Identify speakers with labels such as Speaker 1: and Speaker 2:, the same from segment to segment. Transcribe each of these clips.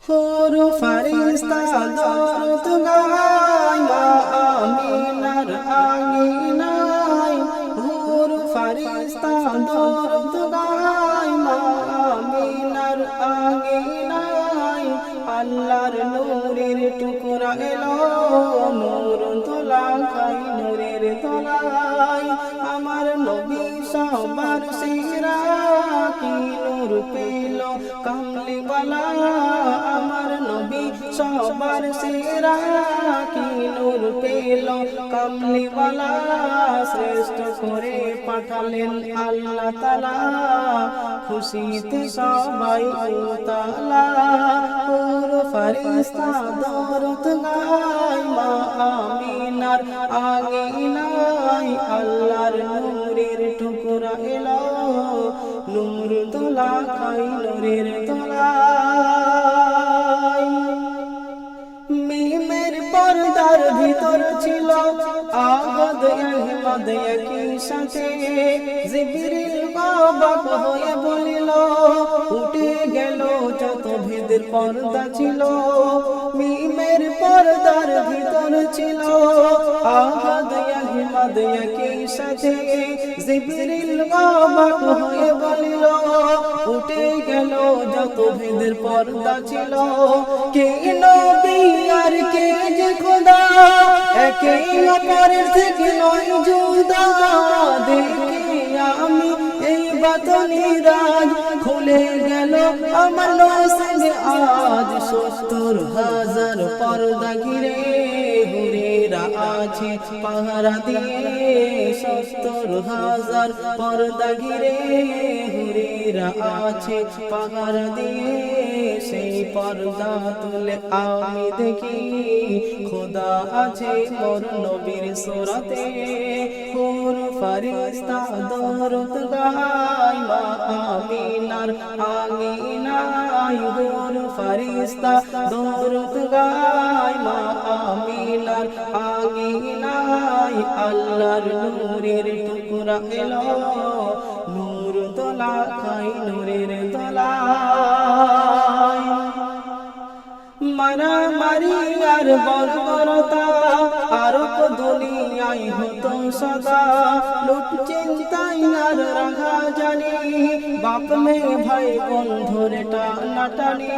Speaker 1: হুর ফারিস্তা দরুদ গায় মা আমিনার আঙিনায়, হুর ফারিস্তা দরুদ গায় মা আমিনার আঙিনায়। আল্লাহর নূরের টুকরা এলো নূর তোলা খাই নূরের তলায়। আমার নবী সবার সেরা কি নূর পেল কামলিওয়ালা, আমার নবী সবার সেরা কি নূর পেল কামলিওয়ালা। শ্রেষ্ঠ করে পাঠালেন আল্লাহ তাআলা, খুশিতে সবাই উতালা। হুর ফারিস্তা দরুদ গায় মা আমিনার আঙিনায়। আল্লাহর নূরের টুকরা এলো নূর তোলা খাই নূরের তলায়। মিমের পর্দার ভিতর ছিল আহদ আহমদ একই সাথে। জিবরিল অবাক হয়ে বলিল উঠে গেল যত ভেদের পর্দা ছিল। মিমের পর্দার ভিতর ছিল আহদ আহমদ একই সাথে। জিবরিল অবাক হয়ে বলিল উঠে গেল যত ভেদের পর্দা ছিল। কে নবী আর কে যে খোদা, একে অপরের থেকে নয় জুদা। দেখে আমি এই বাতনি রাজ, খুলে গেল আমার নসিবে আজ। ৭০,০০০ পর্দা ঘিরে হুরেরা আছে পাহারা দিয়ে। ৭০,০০০ পর্দা ঘিরে হুরেরা আছে পাহারা দিয়ে। সেই পর্দা তুলে আমি দেখি খোদা আছে মোর নবীর সুরাতে। হুর ফারিস্তা দরুদ গায় মা আমিনার আঙিনায়, হুর ফারিস্তা দরুদ গায় মা আমিনার আঙিনায়। আল্লাহর নূরের টুকরা এলো নূর তোলা খাই নূরের তলায়। মারামারি আর বর্বরতা আরব দুনিয়ায় হতো সদা। লুট চিন্তাই আর রাখা জানি, বাপ মে ভাই বোন ধরে টানাটানি।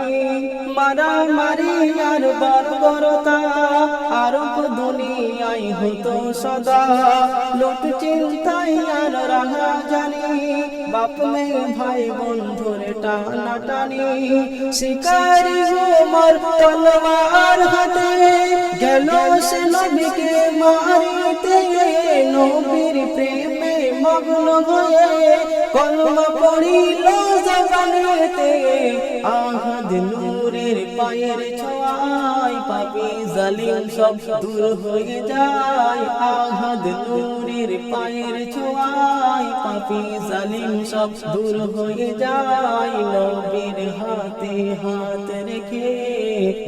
Speaker 1: মারামারি আর বর্বরতা আরব দুনিয়ায় হতো সদা। লুট চিন্তাই আর রাখা জানি, বাপ মে ভাই বোন ধরে টানাটানি। শিকারি উমর তলোয়ার হাতে গেল সে নবীকে মারিতে। নবীর প্রেমে মগ্ন হয়ে কলমা পড়িল জবানেতে। আহাদ নূরের পায়ের ছোঁয়ায় পাপী জালিম সব দূর হয়ে যায়। আহাদ নূরের পায়ের ছোঁয়ায় পাপী জালিম সব দূর হয়ে যায়। নবীর হাতে হাত রেখে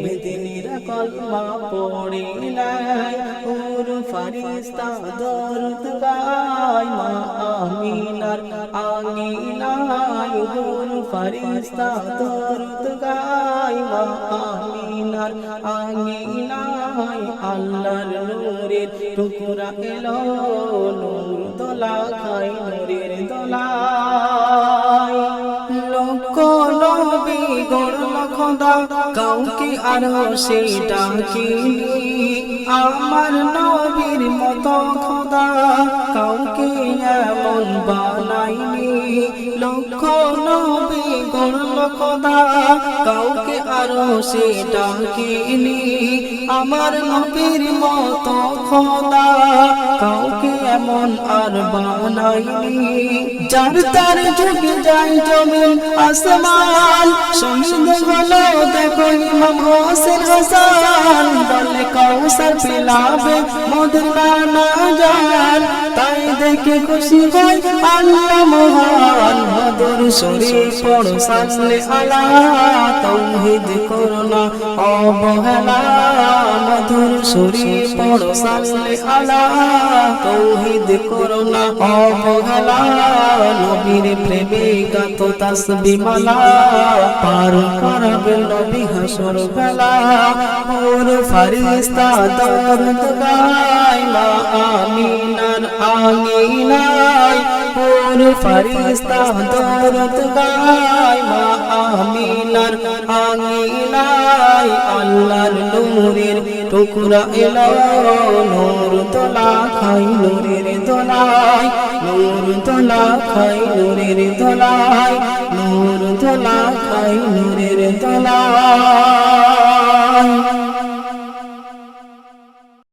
Speaker 1: বেদিনীরা কলমা পড়ে নেয়। হুর ফারিস্তা দরুদ গায় মা আমিনার আঙিনায়, হুর ফারিস্তা দরুদ গায় মা আমিনার আঙিনায়। আল্লাহর নূরের টুকরা এলো নূর তোলা খাই নূরের তলায়। লক্ষ নবী গড়ল খোদা কাউকে আরো সেটা কিনি। আমার নবীর মতো খোদা কাউকে এমন বানাইনি। লক্ষ নবী গড়ল খোদা কাউকে আরো সেটা কিনি। আমার নবীর মতো খোদা কাউকে এমন আসমান আর বানাইনি যার তার যুগে যায় জমিন আসমান শহীদ হলো দেখো ইমাম হোসেন হাসান বলে কাউসার পিলাবে মোদের নানা জান তাই দেখে খুশি হয় আল্লাহ মহান মধুর সুরে পড়ো সাল্লে আলা তৌহিদ করোনা অবহেলা মধুর সুরে পড়ো সাল্লে আলা তৌহিদ করোনা অবহেলা নবীর প্রেমে গাত তাসবিহ মালা পার করাবে নবী হাসর বেলা ওর ফেরেশতা দরুদ গায় মা আমিনার আঙিনায় ওর ফেরেশতা দরুদ গায় মা আমিনার আঙিনায় আল্লাহর নূরের টুকরা এলো নূর তোলা খাই নূরের দোলায় নূর তোলা খাই নূরের দোলায় নূর তোলা খাই নূরের দোলায়